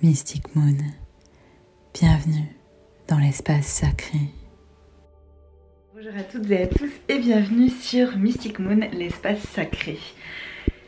Mystic Moon, bienvenue dans l'espace sacré. Bonjour à toutes et à tous et bienvenue sur Mystic Moon, l'espace sacré.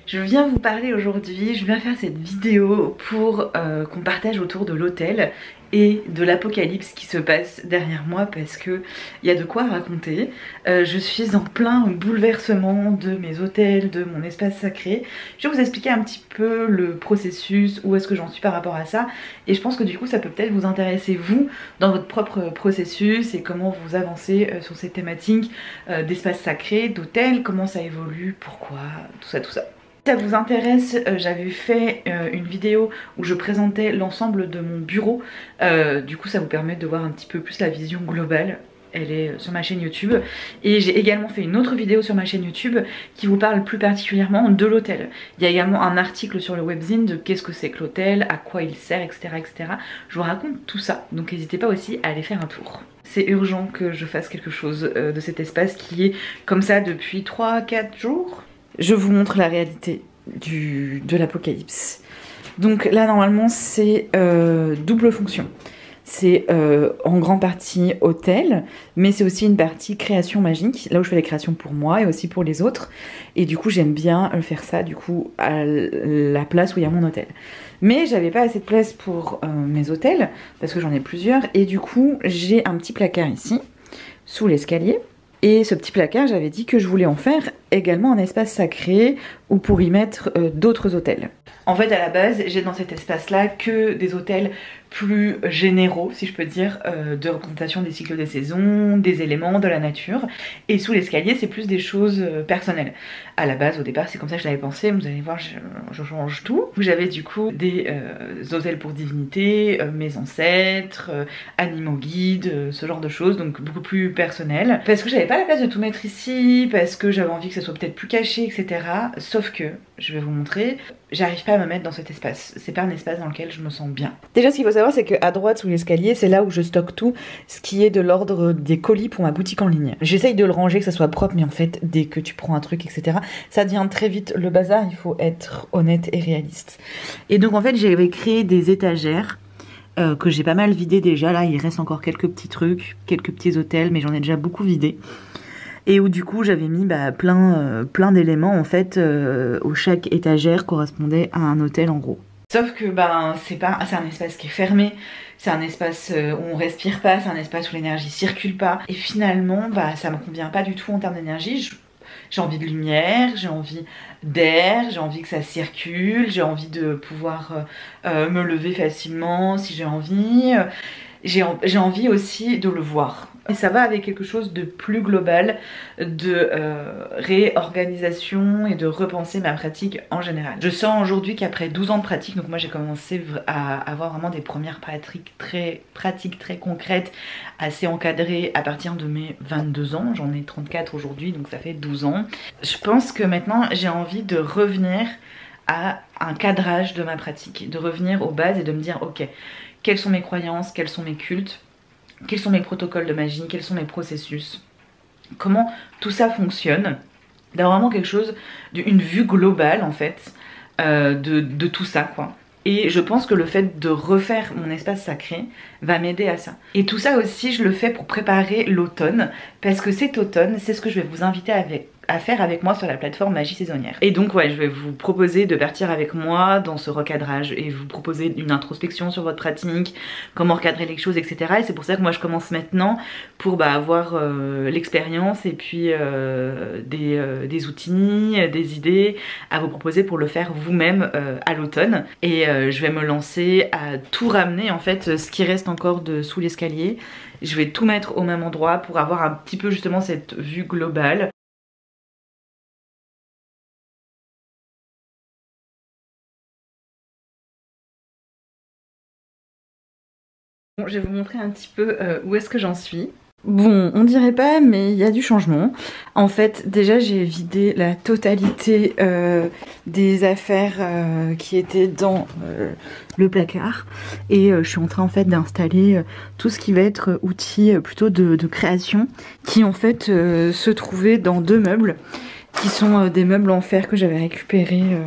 Je viens vous parler aujourd'hui, je viens faire cette vidéo pour qu'on partage autour de l'hôtel et de l'apocalypse qui se passe derrière moi parce que il y a de quoi raconter. Je suis en plein bouleversement de mes hôtels, de mon espace sacré. Je vais vous expliquer un petit peu le processus, où est-ce que j'en suis par rapport à ça, et je pense que du coup ça peut peut-être vous intéresser vous dans votre propre processus et comment vous avancez sur ces thématiques d'espace sacré, d'hôtel, comment ça évolue, pourquoi, tout ça. Si ça vous intéresse, j'avais fait une vidéo où je présentais l'ensemble de mon bureau, du coup ça vous permet de voir un petit peu plus la vision globale. Elle est sur ma chaîne YouTube, et j'ai également fait une autre vidéo sur ma chaîne YouTube qui vous parle plus particulièrement de l'hôtel. Il y a également un article sur le webzine de qu'est-ce que c'est que l'hôtel, à quoi il sert, etc. Je vous raconte tout ça, donc n'hésitez pas aussi à aller faire un tour. C'est urgent que je fasse quelque chose de cet espace qui est comme ça depuis 3-4 jours. Je vous montre la réalité de l'apocalypse. Donc là normalement c'est double fonction. C'est en grande partie hôtel, mais c'est aussi une partie création magique, là où je fais les créations pour moi et aussi pour les autres. Et du coup j'aime bien faire ça du coup à la place où il y a mon hôtel. Mais j'avais pas assez de place pour mes hôtels, parce que j'en ai plusieurs, et du coup j'ai un petit placard ici, sous l'escalier. Et ce petit placard, j'avais dit que je voulais en faire également un espace sacré ou pour y mettre d'autres hôtels. En fait, à la base, j'ai dans cet espace-là que des hôtels plus généraux, si je peux dire, de représentation des cycles des saisons, des éléments, de la nature. Et sous l'escalier, c'est plus des choses personnelles. À la base, au départ, c'est comme ça que je l'avais pensé. Vous allez voir, je change tout. J'avais du coup des hôtels pour divinités, mes ancêtres, animaux guides, ce genre de choses, donc beaucoup plus personnel. Parce que j'avais pas la place de tout mettre ici, parce que j'avais envie que ça soit peut-être plus caché, etc. Sauf que, je vais vous montrer, j'arrive pas à me mettre dans cet espace. C'est pas un espace dans lequel je me sens bien. Déjà, ce qu'il faut savoir, c'est qu'à droite, sous l'escalier, c'est là où je stocke tout ce qui est de l'ordre des colis pour ma boutique en ligne. J'essaye de le ranger, que ça soit propre, mais en fait, dès que tu prends un truc, etc., ça devient très vite le bazar. Il faut être honnête et réaliste. Et donc, en fait, j'avais créé des étagères que j'ai pas mal vidées déjà. Là, il reste encore quelques petits trucs, quelques petits hôtels, mais j'en ai déjà beaucoup vidé. Et où du coup j'avais mis plein d'éléments en fait, où chaque étagère correspondait à un hôtel en gros. Sauf que c'est un espace qui est fermé, c'est un espace où on respire pas, c'est un espace où l'énergie circule pas. Et finalement ça me convient pas du tout en termes d'énergie. J'ai envie de lumière, j'ai envie d'air, j'ai envie que ça circule, j'ai envie de pouvoir me lever facilement si j'ai envie. J'ai envie aussi de le voir. Et ça va avec quelque chose de plus global, de réorganisation et de repenser ma pratique en général. Je sens aujourd'hui qu'après 12 ans de pratique, donc moi j'ai commencé à avoir vraiment des premières pratiques très concrètes, assez encadrées à partir de mes 22 ans. J'en ai 34 aujourd'hui, donc ça fait 12 ans. Je pense que maintenant j'ai envie de revenir à un cadrage de ma pratique, de revenir aux bases et de me dire ok, quelles sont mes croyances, quels sont mes cultes, quels sont mes protocoles de magie, quels sont mes processus, comment tout ça fonctionne, d'avoir vraiment quelque chose, une vue globale en fait, de tout ça quoi. Et je pense que le fait de refaire mon espace sacré va m'aider à ça. Et tout ça aussi je le fais pour préparer l'automne, parce que cet automne c'est ce que je vais vous inviter à faire avec moi sur la plateforme Magie Saisonnière. Et donc ouais, je vais vous proposer de partir avec moi dans ce recadrage et vous proposer une introspection sur votre pratique, comment recadrer les choses, etc. Et c'est pour ça que moi je commence maintenant pour avoir l'expérience et puis des outils, des idées à vous proposer pour le faire vous-même à l'automne. Et je vais me lancer à tout ramener en fait, ce qui reste encore de sous l'escalier. Je vais tout mettre au même endroit pour avoir un petit peu justement cette vue globale. Bon, je vais vous montrer un petit peu où est-ce que j'en suis. Bon, on dirait pas, mais il y a du changement. En fait, déjà j'ai vidé la totalité des affaires qui étaient dans le placard. Et je suis en train en fait d'installer tout ce qui va être outils plutôt de création, qui en fait se trouvaient dans deux meubles, qui sont des meubles en fer que j'avais récupérés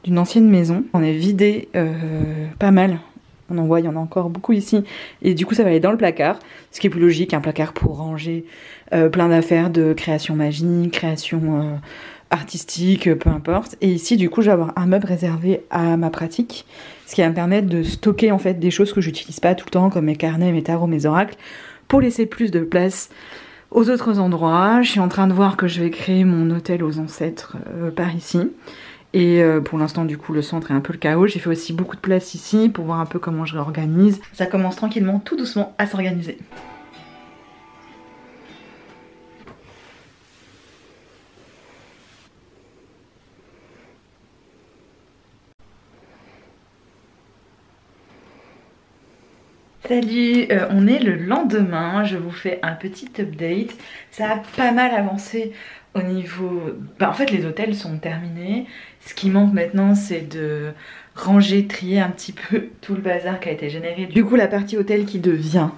d'une ancienne maison. On a vidé pas mal on en voit, il y en a encore beaucoup ici. Et du coup ça va aller dans le placard, ce qui est plus logique, un placard pour ranger plein d'affaires de création magique, création artistique, peu importe. Et ici du coup je vais avoir un meuble réservé à ma pratique, ce qui va me permettre de stocker en fait des choses que j'utilise pas tout le temps, comme mes carnets, mes tarots, mes oracles, pour laisser plus de place aux autres endroits. Je suis en train de voir que je vais créer mon hôtel aux ancêtres par ici. Et pour l'instant du coup le centre est un peu le chaos. J'ai fait aussi beaucoup de place ici pour voir un peu comment je réorganise. Ça commence tranquillement, tout doucement à s'organiser. Salut, on est le lendemain, je vous fais un petit update. Ça a pas mal avancé au niveau... en fait les hôtels sont terminés. Ce qui manque maintenant c'est de ranger, trier un petit peu tout le bazar qui a été généré. Du coup la partie hôtel qui devient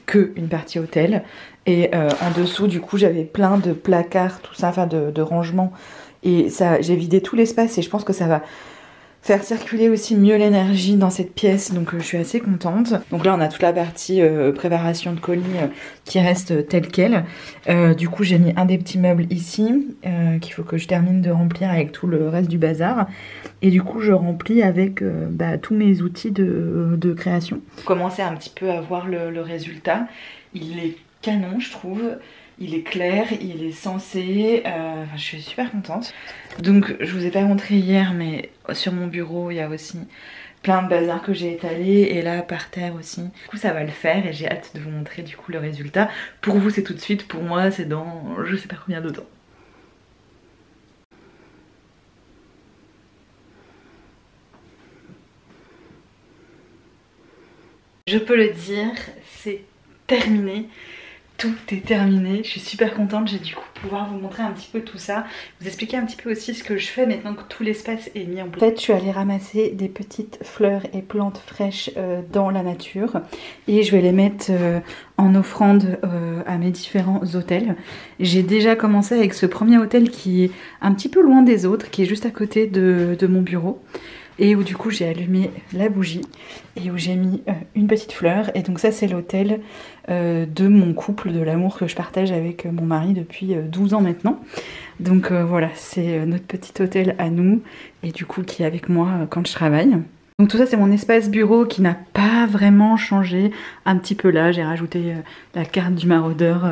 que une partie hôtel. Et en dessous du coup j'avais plein de placards, tout ça, enfin de rangement. Et ça, j'ai vidé tout l'espace et je pense que ça va faire circuler aussi mieux l'énergie dans cette pièce, donc je suis assez contente. Donc là on a toute la partie préparation de colis qui reste telle quelle. Du coup j'ai mis un des petits meubles ici qu'il faut que je termine de remplir avec tout le reste du bazar. Et du coup je remplis avec tous mes outils de création. Commencer un petit peu à voir le résultat. Il est canon je trouve. Il est clair, il est sensé, je suis super contente. Donc je vous ai pas montré hier mais sur mon bureau il y a aussi plein de bazar que j'ai étalé et là par terre aussi. Du coup ça va le faire et j'ai hâte de vous montrer du coup le résultat. Pour vous c'est tout de suite, pour moi c'est dans je sais pas combien de temps. Je peux le dire, c'est terminé. Tout est terminé, je suis super contente, j'ai du coup pouvoir vous montrer un petit peu tout ça, vous expliquer un petit peu aussi ce que je fais maintenant que tout l'espace est mis en place. En fait je suis allée ramasser des petites fleurs et plantes fraîches dans la nature et je vais les mettre en offrande à mes différents hôtels. J'ai déjà commencé avec ce premier hôtel qui est un petit peu loin des autres, qui est juste à côté de mon bureau. Et où du coup j'ai allumé la bougie et où j'ai mis une petite fleur. Et donc ça c'est l'hôtel de mon couple, de l'amour que je partage avec mon mari depuis 12 ans maintenant. Donc voilà, c'est notre petit hôtel à nous et du coup qui est avec moi quand je travaille. Donc tout ça c'est mon espace bureau qui n'a pas vraiment changé. Un petit peu là, j'ai rajouté la carte du maraudeur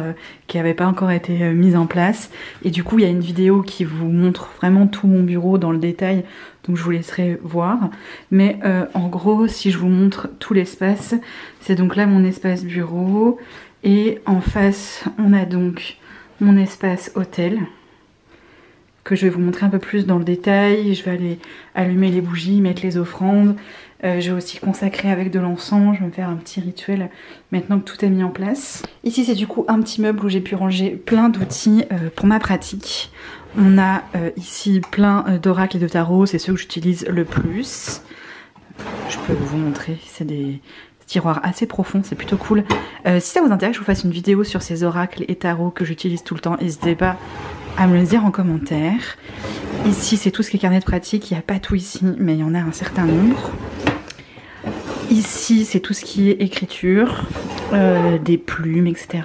qui n'avait pas encore été mise en place. Et du coup il y a une vidéo qui vous montre vraiment tout mon bureau dans le détail. Donc je vous laisserai voir. Mais en gros si je vous montre tout l'espace, c'est donc là mon espace bureau. Et en face on a donc mon espace hôtel, que je vais vous montrer un peu plus dans le détail. Je vais aller allumer les bougies, mettre les offrandes. Je vais aussi consacrer avec de l'encens. Je vais me faire un petit rituel maintenant que tout est mis en place. Ici c'est du coup un petit meuble où j'ai pu ranger plein d'outils pour ma pratique. On a ici plein d'oracles et de tarots, c'est ceux que j'utilise le plus. Je peux vous montrer, c'est des tiroirs assez profonds, c'est plutôt cool. Si ça vous intéresse, je vous fasse une vidéo sur ces oracles et tarots que j'utilise tout le temps. N'hésitez pas à me le dire en commentaire. Ici c'est tout ce qui est carnet de pratique, il n'y a pas tout ici mais il y en a un certain nombre. Ici c'est tout ce qui est écriture, des plumes etc.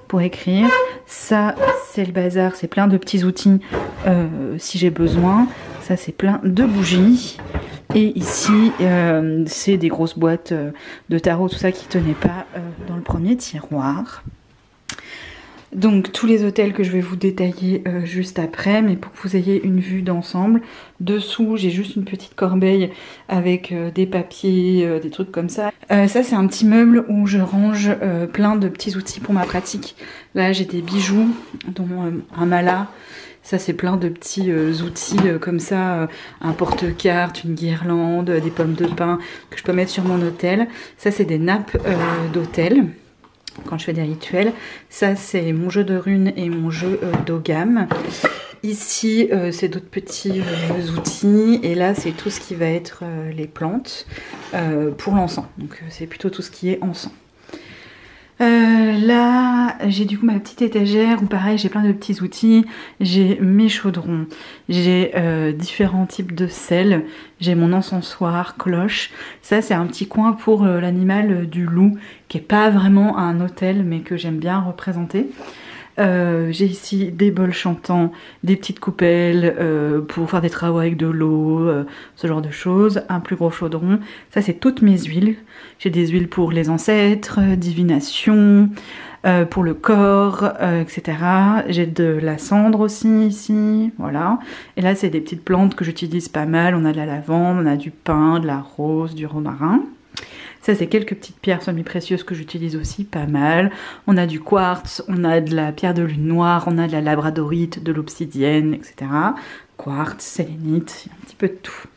pour écrire. Ça c'est le bazar, c'est plein de petits outils si j'ai besoin. Ça c'est plein de bougies. Et ici c'est des grosses boîtes de tarot, tout ça qui tenait pas dans le premier tiroir. Donc tous les hôtels que je vais vous détailler juste après, mais pour que vous ayez une vue d'ensemble. Dessous j'ai juste une petite corbeille avec des papiers, des trucs comme ça. Ça c'est un petit meuble où je range plein de petits outils pour ma pratique. Là j'ai des bijoux, dont un mala. Ça c'est plein de petits outils comme ça, un porte-carte, une guirlande, des pommes de pin que je peux mettre sur mon hôtel. Ça c'est des nappes d'hôtel quand je fais des rituels. Ça c'est mon jeu de runes et mon jeu d'ogam. Ici c'est d'autres petits outils et là c'est tout ce qui va être les plantes pour l'encens. Donc c'est plutôt tout ce qui est encens. Là j'ai du coup ma petite étagère où pareil j'ai plein de petits outils, j'ai mes chaudrons, j'ai différents types de sel, j'ai mon encensoir, cloche. Ça c'est un petit coin pour l'animal du loup qui est pas vraiment un hôtel mais que j'aime bien représenter. J'ai ici des bols chantants, des petites coupelles pour faire des travaux avec de l'eau, ce genre de choses, un plus gros chaudron. Ça c'est toutes mes huiles. J'ai des huiles pour les ancêtres, divination, pour le corps, etc. J'ai de la cendre aussi ici, voilà. Et là c'est des petites plantes que j'utilise pas mal. On a de la lavande, on a du pin, de la rose, du romarin. Ça c'est quelques petites pierres semi-précieuses que j'utilise aussi pas mal. On a du quartz, on a de la pierre de lune noire, on a de la labradorite, de l'obsidienne, etc. Quartz, sélénite, un petit peu de tout.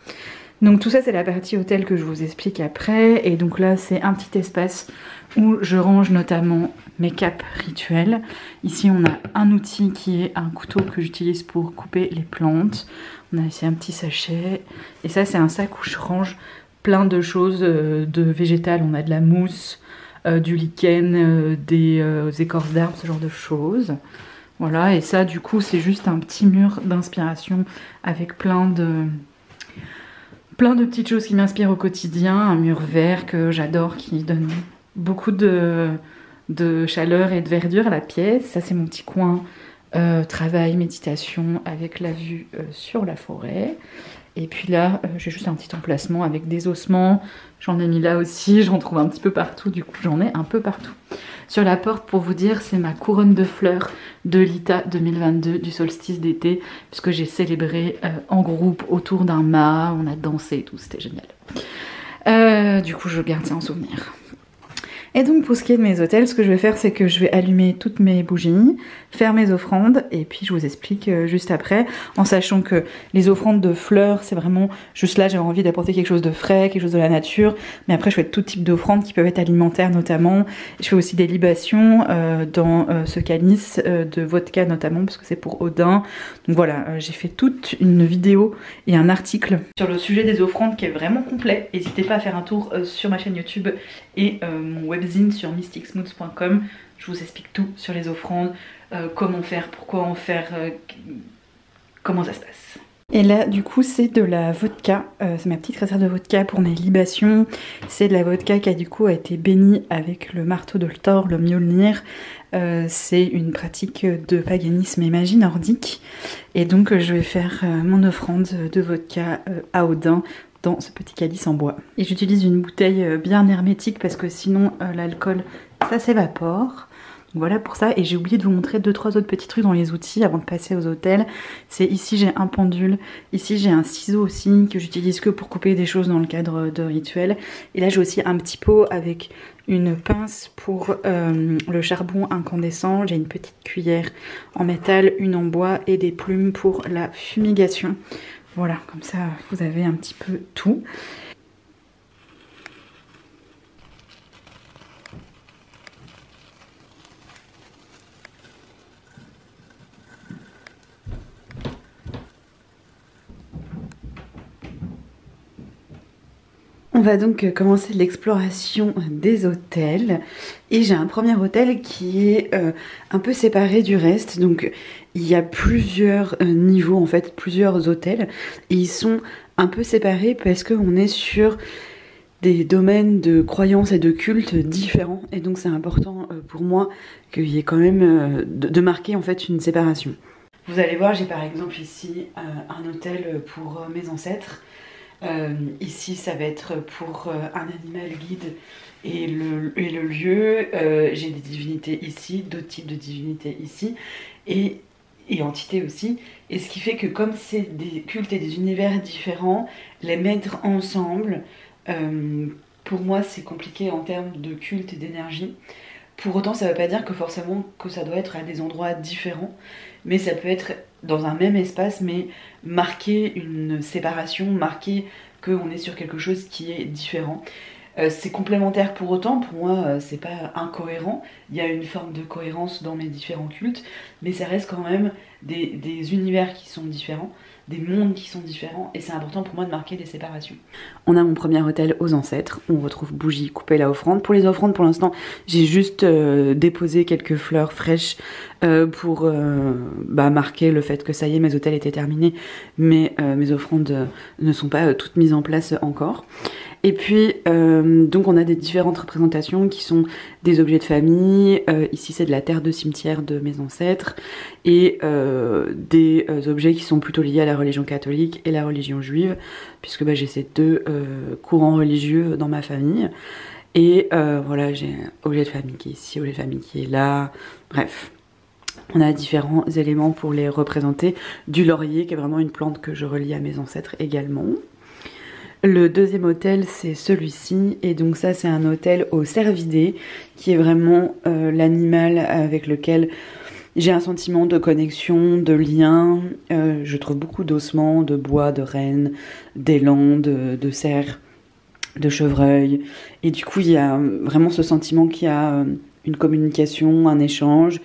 Donc tout ça c'est la partie hôtel que je vous explique après. Et donc là c'est un petit espace où je range notamment mes capes rituelles. Ici on a un outil qui est un couteau que j'utilise pour couper les plantes. On a ici un petit sachet. Et ça c'est un sac où je range plein de choses de végétales. On a de la mousse, du lichen, des écorces d'arbres, ce genre de choses. Voilà, et ça du coup c'est juste un petit mur d'inspiration avec plein de petites choses qui m'inspirent au quotidien. Un mur vert que j'adore qui donne beaucoup de chaleur et de verdure à la pièce. Ça c'est mon petit coin travail, méditation avec la vue sur la forêt. Et puis là, j'ai juste un petit emplacement avec des ossements. J'en ai mis là aussi, j'en trouve un petit peu partout, du coup j'en ai un peu partout. Sur la porte, pour vous dire, c'est ma couronne de fleurs de l'ITA 2022 du solstice d'été, puisque j'ai célébré en groupe autour d'un mât, on a dansé et tout, c'était génial. Du coup je garde ça en souvenir. Et donc pour ce qui est de mes autels, ce que je vais faire c'est que je vais allumer toutes mes bougies, faire mes offrandes et puis je vous explique juste après, en sachant que les offrandes de fleurs c'est vraiment juste là j'avais envie d'apporter quelque chose de frais, quelque chose de la nature, mais après je fais tout type d'offrandes qui peuvent être alimentaires notamment. Je fais aussi des libations dans ce calice de vodka notamment parce que c'est pour Odin. Donc voilà, j'ai fait toute une vidéo et un article sur le sujet des offrandes qui est vraiment complet. N'hésitez pas à faire un tour sur ma chaîne YouTube et mon webzine sur mysticsmoods.com. Je vous explique tout sur les offrandes, comment faire, pourquoi en faire, comment ça se passe. Et là du coup c'est de la vodka, c'est ma petite réserve de vodka pour mes libations. C'est de la vodka qui a du coup été bénie avec le marteau de Thor, le Mjolnir. C'est une pratique de paganisme et magie nordique. Et donc je vais faire mon offrande de vodka à Odin dans ce petit calice en bois. Et j'utilise une bouteille bien hermétique parce que sinon l'alcool ça s'évapore. Voilà pour ça, et j'ai oublié de vous montrer 2-3 autres petits trucs dans les outils avant de passer aux hôtels. C'est ici j'ai un pendule, ici j'ai un ciseau aussi que j'utilise que pour couper des choses dans le cadre de rituels. Et là j'ai aussi un petit pot avec une pince pour le charbon incandescent. J'ai une petite cuillère en métal, une en bois et des plumes pour la fumigation. Voilà, comme ça vous avez un petit peu tout. On va donc commencer l'exploration des hôtels et j'ai un premier hôtel qui est un peu séparé du reste. Donc il y a plusieurs niveaux en fait, plusieurs hôtels et ils sont un peu séparés parce qu'on est sur des domaines de croyances et de cultes différents et donc c'est important pour moi qu'il y ait quand même de marquer en fait une séparation. Vous allez voir, j'ai par exemple ici un hôtel pour mes ancêtres. Ici ça va être pour un animal guide et le lieu. J'ai des divinités ici, d'autres types de divinités ici et entités aussi. Et ce qui fait que comme c'est des cultes et des univers différents, les mettre ensemble, pour moi c'est compliqué en termes de culte et d'énergie. Pour autant ça ne veut pas dire que forcément que ça doit être à des endroits différents, mais ça peut être dans un même espace mais marquer une séparation, marquer qu'on est sur quelque chose qui est différent. C'est complémentaire pour autant, pour moi c'est pas incohérent, il y a une forme de cohérence dans mes différents cultes, mais ça reste quand même des univers qui sont différents. des mondes qui sont différents et c'est important pour moi de marquer des séparations. On a mon premier autel aux ancêtres, on retrouve bougie, coupée la offrande. Pour les offrandes pour l'instant j'ai juste déposé quelques fleurs fraîches pour marquer le fait que ça y est, mes autels étaient terminés, mais mes offrandes ne sont pas toutes mises en place encore. Et puis donc on a des différentes représentations qui sont des objets de famille, ici c'est de la terre de cimetière de mes ancêtres, et des objets qui sont plutôt liés à la religion catholique et la religion juive, puisque j'ai ces deux courants religieux dans ma famille. Et voilà, j'ai un objet de famille qui est ici, objet de famille qui est là, bref. On a différents éléments pour les représenter, du laurier qui est vraiment une plante que je relie à mes ancêtres également. Le deuxième autel c'est celui-ci, et donc ça c'est un autel au cervidé qui est vraiment l'animal avec lequel j'ai un sentiment de connexion, de lien. Je trouve beaucoup d'ossements, de bois, de rennes, d'élan, de cerfs, de chevreuil, et du coup il y a vraiment ce sentiment qu'il y a une communication, un échange.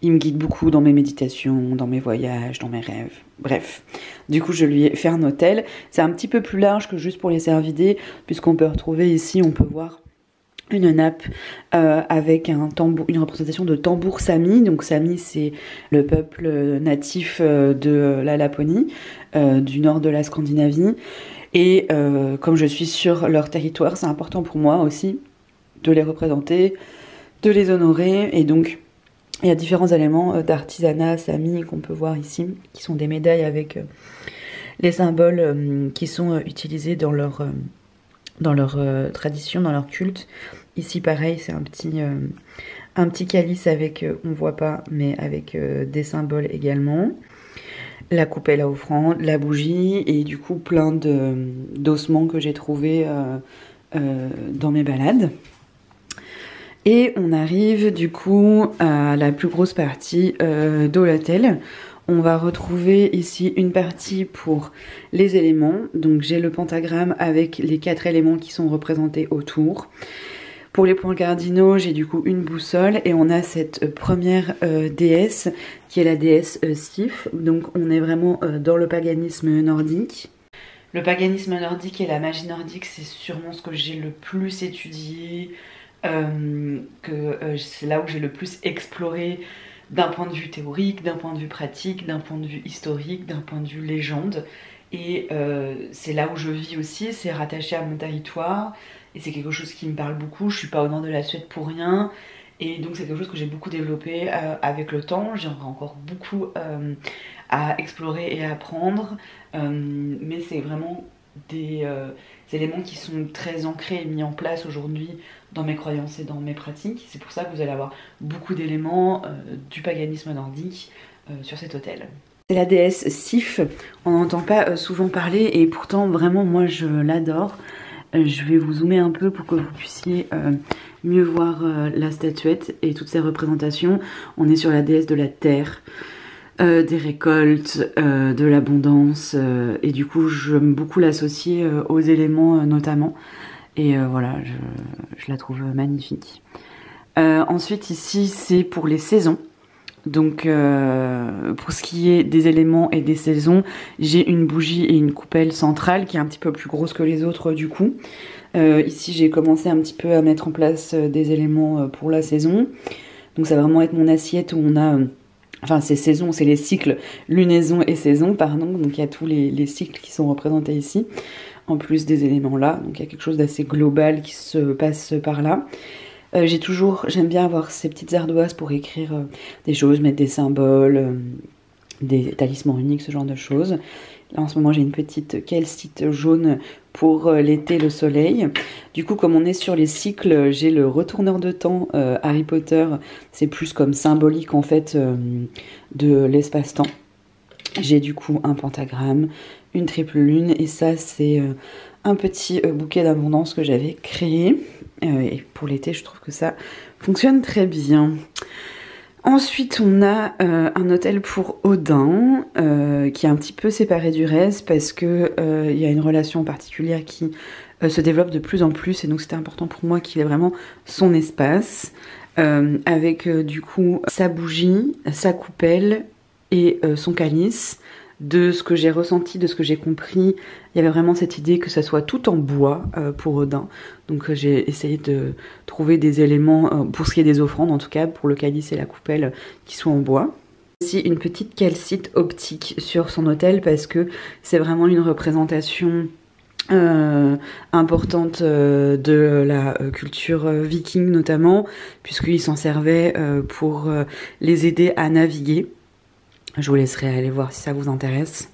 Il me guide beaucoup dans mes méditations, dans mes voyages, dans mes rêves. Bref, du coup je lui ai fait un autel. C'est un petit peu plus large que juste pour les cervidés, puisqu'on peut retrouver ici, on peut voir une nappe avec un tambour, une représentation de tambour Sami. Donc Sami c'est le peuple natif de la Laponie, du nord de la Scandinavie. Et comme je suis sur leur territoire, c'est important pour moi aussi de les représenter, de les honorer, et donc il y a différents éléments d'artisanat Sami qu'on peut voir ici, qui sont des médailles avec les symboles qui sont utilisés dans leur tradition, dans leur culte. Ici pareil, c'est un petit calice avec, on voit pas, mais avec des symboles également. La coupelle à offrande, la bougie, et du coup plein d'ossements que j'ai trouvés dans mes balades. Et on arrive du coup à la plus grosse partie de l'autel. On va retrouver ici une partie pour les éléments. Donc j'ai le pentagramme avec les 4 éléments qui sont représentés autour. Pour les points cardinaux, j'ai du coup une boussole, et on a cette première déesse qui est la déesse Sif. Donc on est vraiment dans le paganisme nordique. Le paganisme nordique et la magie nordique, c'est sûrement ce que j'ai le plus étudié, c'est là où j'ai le plus exploré d'un point de vue théorique, d'un point de vue pratique, d'un point de vue historique, d'un point de vue légende. Et c'est là où je vis aussi, c'est rattaché à mon territoire, et c'est quelque chose qui me parle beaucoup. Je suis pas au nord de la Suède pour rien, et donc c'est quelque chose que j'ai beaucoup développé avec le temps. J'aimerais encore beaucoup à explorer et à apprendre, mais c'est vraiment des éléments qui sont très ancrés et mis en place aujourd'hui dans mes croyances et dans mes pratiques. C'est pour ça que vous allez avoir beaucoup d'éléments du paganisme nordique sur cet autel. C'est la déesse Sif, on n'entend pas souvent parler, et pourtant vraiment moi je l'adore. Je vais vous zoomer un peu pour que vous puissiez mieux voir la statuette et toutes ses représentations. On est sur la déesse de la terre, des récoltes, de l'abondance, et du coup j'aime beaucoup l'associer aux éléments notamment, et voilà, je la trouve magnifique. Ensuite ici c'est pour les saisons. Donc pour ce qui est des éléments et des saisons, j'ai une bougie et une coupelle centrale qui est un petit peu plus grosse que les autres du coup. Ici j'ai commencé un petit peu à mettre en place des éléments pour la saison. Donc ça va vraiment être mon assiette où on a... Enfin c'est saison, c'est les cycles, lunaison et saison, pardon. Donc il y a tous les cycles qui sont représentés ici, en plus des éléments là. Donc il y a quelque chose d'assez global qui se passe par là. J'aime bien avoir ces petites ardoises pour écrire des choses, mettre des symboles, des talismans uniques, ce genre de choses. Là en ce moment j'ai une petite calcite jaune pour l'été, le soleil. Du coup comme on est sur les cycles, j'ai le retourneur de temps Harry Potter. C'est plus comme symbolique en fait de l'espace-temps. J'ai du coup un pentagramme, une triple lune, et ça c'est un petit bouquet d'abondance que j'avais créé. Et pour l'été je trouve que ça fonctionne très bien. Ensuite on a un autel pour Odin qui est un petit peu séparé du reste parce que il y a une relation particulière qui se développe de plus en plus, et donc c'était important pour moi qu'il ait vraiment son espace avec du coup sa bougie, sa coupelle et son calice. de ce que j'ai ressenti, de ce que j'ai compris, il y avait vraiment cette idée que ça soit tout en bois pour Odin. Donc j'ai essayé de trouver des éléments, pour ce qui est des offrandes en tout cas, pour le calice et la coupelle, qui soient en bois. Aussi une petite calcite optique sur son autel parce que c'est vraiment une représentation importante de la culture viking notamment, puisqu'ils s'en servaient pour les aider à naviguer. Je vous laisserai aller voir si ça vous intéresse.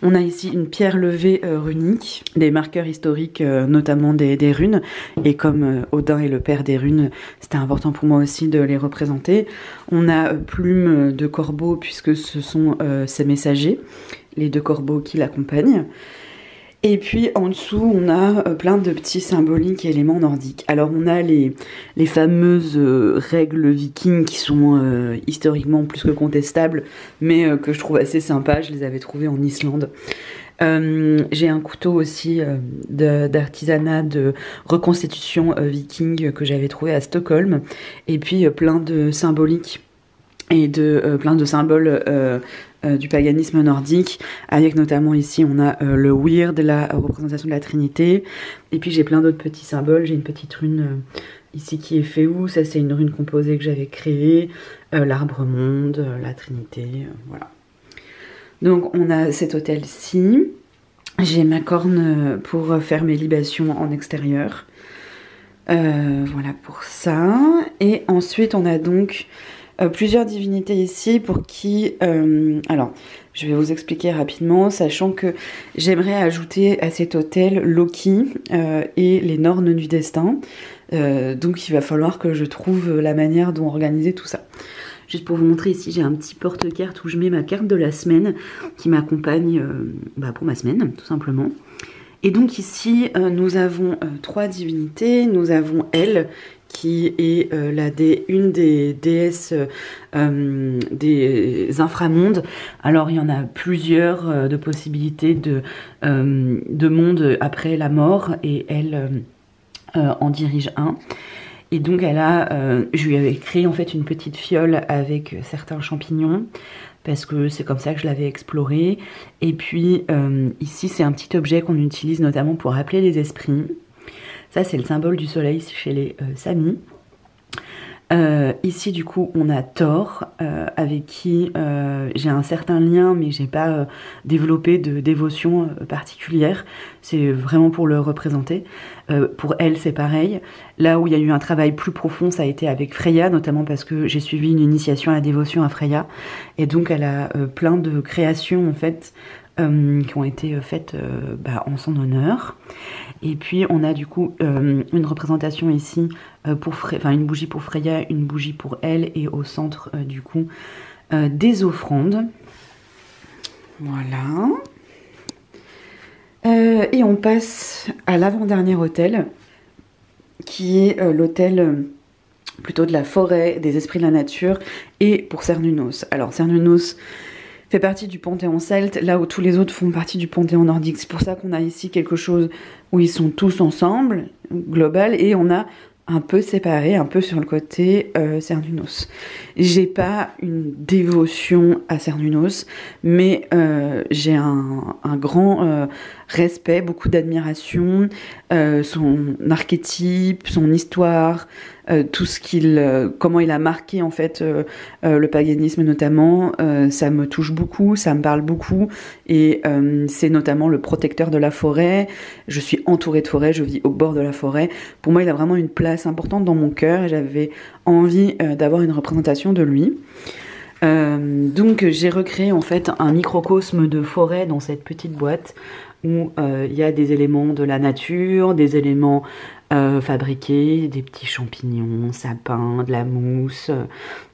On a ici une pierre levée runique, des marqueurs historiques, notamment des runes. Et comme Odin est le père des runes, c'était important pour moi aussi de les représenter. On a plumes de corbeaux, puisque ce sont ses messagers, les deux corbeaux qui l'accompagnent. Et puis en dessous, on a plein de petits symboliques et éléments nordiques. Alors on a les fameuses règles vikings qui sont historiquement plus que contestables, mais que je trouve assez sympas. Je les avais trouvées en Islande. J'ai un couteau aussi d'artisanat de reconstitution viking que j'avais trouvé à Stockholm. Et puis plein de symboliques et plein de symboles du paganisme nordique, avec notamment ici on a le weird, la représentation de la Trinité, et puis j'ai plein d'autres petits symboles. J'ai une petite rune ici qui est Féou, ça c'est une rune composée que j'avais créée, l'arbre monde, la Trinité, voilà. Donc on a cet autel-ci, j'ai ma corne pour faire mes libations en extérieur, voilà pour ça, et ensuite on a donc plusieurs divinités ici pour qui... alors, je vais vous expliquer rapidement, sachant que j'aimerais ajouter à cet autel Loki et les Nornes du destin. Donc il va falloir que je trouve la manière dont organiser tout ça. Juste pour vous montrer ici, j'ai un petit porte-carte où je mets ma carte de la semaine qui m'accompagne pour ma semaine, tout simplement. Et donc ici, nous avons trois divinités. Nous avons Elle, qui est une des déesses des inframondes. Alors il y en a plusieurs de possibilités de mondes après la mort, et elle en dirige un. Et donc je lui avais créé en fait une petite fiole avec certains champignons, parce que c'est comme ça que je l'avais exploré. Et puis ici c'est un petit objet qu'on utilise notamment pour appeler les esprits. Ça c'est le symbole du soleil chez les Samis. Ici du coup on a Thor avec qui j'ai un certain lien, mais j'ai pas développé de dévotion particulière. C'est vraiment pour le représenter. Pour elle c'est pareil. Là où il y a eu un travail plus profond, ça a été avec Freya, notamment parce que j'ai suivi une initiation à la dévotion à Freya, et donc elle a plein de créations en fait qui ont été faites en son honneur. Et puis on a du coup une représentation ici une bougie pour Freya, une bougie pour elle, et au centre du coup des offrandes. Voilà. Et on passe à l'avant-dernier autel, qui est l'autel plutôt de la forêt, des esprits de la nature, et pour Cernunnos. Alors Cernunnos fait partie du panthéon celte, là où tous les autres font partie du panthéon nordique. C'est pour ça qu'on a ici quelque chose où ils sont tous ensemble, global, et on a un peu séparé, un peu sur le côté Cernunnos. J'ai pas une dévotion à Cernunnos, mais j'ai un grand respect, beaucoup d'admiration, son archétype, son histoire, tout ce comment il a marqué en fait le paganisme notamment, ça me touche beaucoup, ça me parle beaucoup, et c'est notamment le protecteur de la forêt. Je suis entourée de forêt, je vis au bord de la forêt. Pour moi il a vraiment une place importante dans mon cœur, et j'avais envie d'avoir une représentation de lui. Donc j'ai recréé en fait un microcosme de forêt dans cette petite boîte où il y a des éléments de la nature, des éléments fabriqués, des petits champignons, sapins, de la mousse,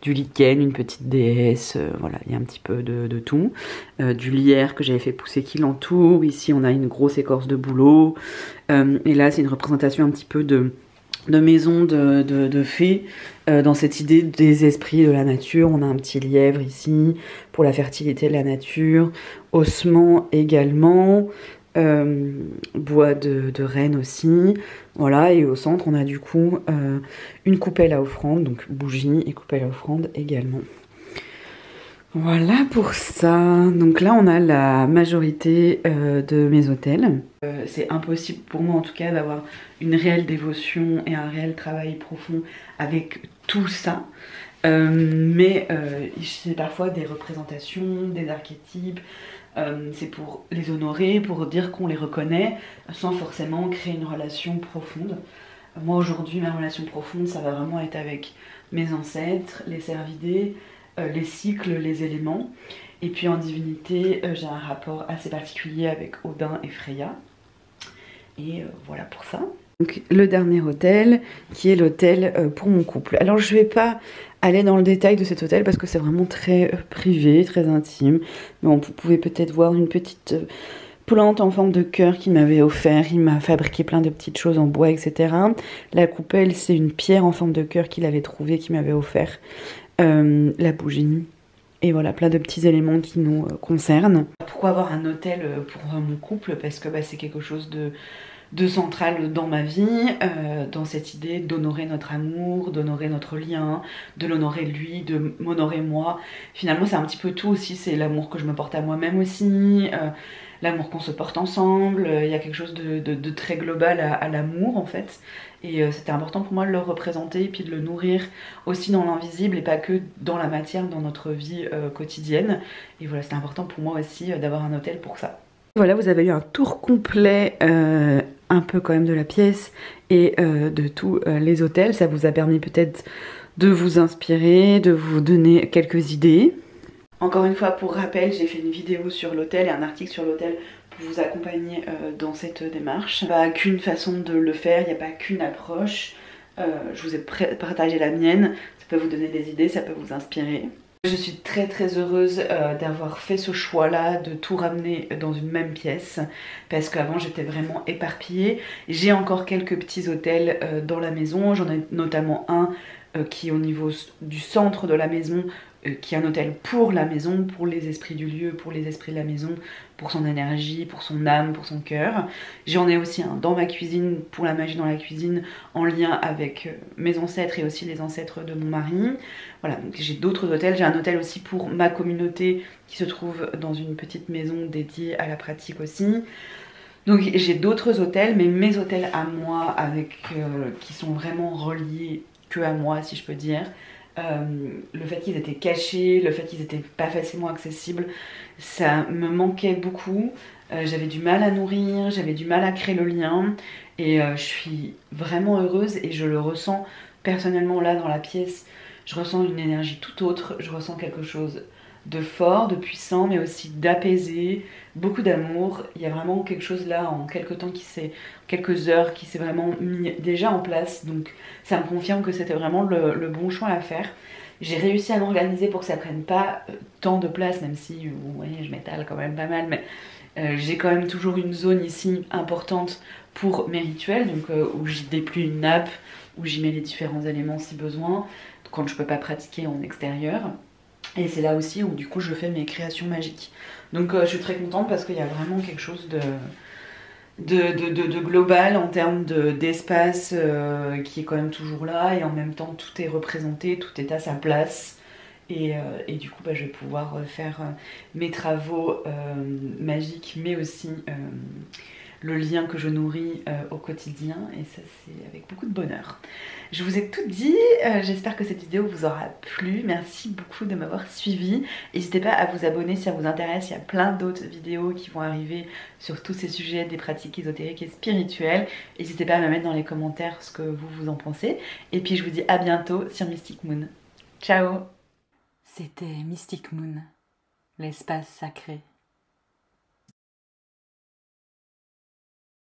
du lichen, une petite déesse, voilà, il y a un petit peu de tout. Du lierre que j'avais fait pousser qui l'entoure. Ici on a une grosse écorce de bouleau, et là c'est une représentation un petit peu de maison de fées, dans cette idée des esprits de la nature. On a un petit lièvre ici pour la fertilité de la nature, ossements également, bois de renne aussi, voilà. Et au centre on a du coup une coupelle à offrande, donc bougie et coupelle à offrande également. Voilà pour ça. Donc là, on a la majorité de mes hôtels. C'est impossible pour moi en tout cas d'avoir une réelle dévotion et un réel travail profond avec tout ça. Mais c'est parfois des représentations, des archétypes. C'est pour les honorer, pour dire qu'on les reconnaît, sans forcément créer une relation profonde. Moi aujourd'hui, ma relation profonde, ça va vraiment être avec mes ancêtres, les cervidés, les cycles, les éléments. Et puis en divinité, j'ai un rapport assez particulier avec Odin et Freya. Et voilà pour ça. Donc le dernier hôtel, qui est l'hôtel pour mon couple. Alors je vais pas aller dans le détail de cet hôtel parce que c'est vraiment très privé, très intime. Mais vous pouvez peut-être voir une petite plante en forme de cœur qu'il m'avait offert. Il m'a fabriqué plein de petites choses en bois, etc. La coupelle, c'est une pierre en forme de cœur qu'il avait trouvée, qu'il m'avait offert. La bougie. Et voilà, plein de petits éléments qui nous concernent. Pourquoi avoir un hôtel pour mon couple? Parce que c'est quelque chose de central dans ma vie, dans cette idée d'honorer notre amour, d'honorer notre lien, de l'honorer lui, de m'honorer moi. Finalement, c'est un petit peu tout aussi, c'est l'amour que je me porte à moi-même aussi, l'amour qu'on se porte ensemble. Il y a quelque chose de très global à l'amour en fait. Et c'était important pour moi de le représenter et puis de le nourrir aussi dans l'invisible et pas que dans la matière, dans notre vie quotidienne. Et voilà, c'était important pour moi aussi d'avoir un hôtel pour ça. Voilà, vous avez eu un tour complet, un peu quand même de la pièce et de tous les hôtels. Ça vous a permis peut-être de vous inspirer, de vous donner quelques idées. Encore une fois, pour rappel, j'ai fait une vidéo sur l'hôtel et un article sur l'hôtel pour vous accompagner dans cette démarche. Il n'y a pas qu'une façon de le faire, il n'y a pas qu'une approche. Je vous ai partagé la mienne, ça peut vous donner des idées, ça peut vous inspirer. Je suis très très heureuse d'avoir fait ce choix là, de tout ramener dans une même pièce, parce qu'avant j'étais vraiment éparpillée. J'ai encore quelques petits hôtels dans la maison, j'en ai notamment un qui est au niveau du centre de la maison, qui est un hôtel pour la maison, pour les esprits du lieu, pour les esprits de la maison, pour son énergie, pour son âme, pour son cœur. J'en ai aussi un dans ma cuisine, pour la magie dans la cuisine, en lien avec mes ancêtres et aussi les ancêtres de mon mari. Voilà, donc j'ai d'autres hôtels. J'ai un hôtel aussi pour ma communauté qui se trouve dans une petite maison dédiée à la pratique aussi. Donc j'ai d'autres hôtels, mais mes hôtels à moi, avec qui sont vraiment reliés que à moi, si je peux dire. Le fait qu'ils étaient cachés, le fait qu'ils n'étaient pas facilement accessibles, ça me manquait beaucoup. J'avais du mal à nourrir, j'avais du mal à créer le lien. Et je suis vraiment heureuse et je le ressens personnellement là dans la pièce. Je ressens une énergie tout autre, je ressens quelque chose de fort, de puissant, mais aussi d'apaisé, beaucoup d'amour. Il y a vraiment quelque chose là en quelques temps quelques heures qui s'est vraiment mis déjà en place. Donc ça me confirme que c'était vraiment le bon choix à faire. J'ai réussi à m'organiser pour que ça prenne pas tant de place, même si vous voyez, je m'étale quand même pas mal, mais j'ai quand même toujours une zone ici importante pour mes rituels, donc où j'y déplie une nappe, où j'y mets les différents éléments si besoin, quand je peux pas pratiquer en extérieur. Et c'est là aussi où du coup je fais mes créations magiques. Donc je suis très contente parce qu'il y a vraiment quelque chose de global en termes d'espace qui est quand même toujours là, et en même temps tout est représenté, tout est à sa place. Et du coup je vais pouvoir faire mes travaux magiques, mais aussi le lien que je nourris au quotidien, et ça c'est avec beaucoup de bonheur. Je vous ai tout dit, j'espère que cette vidéo vous aura plu, merci beaucoup de m'avoir suivi. N'hésitez pas à vous abonner si ça vous intéresse, il y a plein d'autres vidéos qui vont arriver sur tous ces sujets des pratiques ésotériques et spirituelles. N'hésitez pas à me mettre dans les commentaires ce que vous en pensez, et puis je vous dis à bientôt sur Mystic Moon. Ciao! C'était Mystic Moon, l'espace sacré.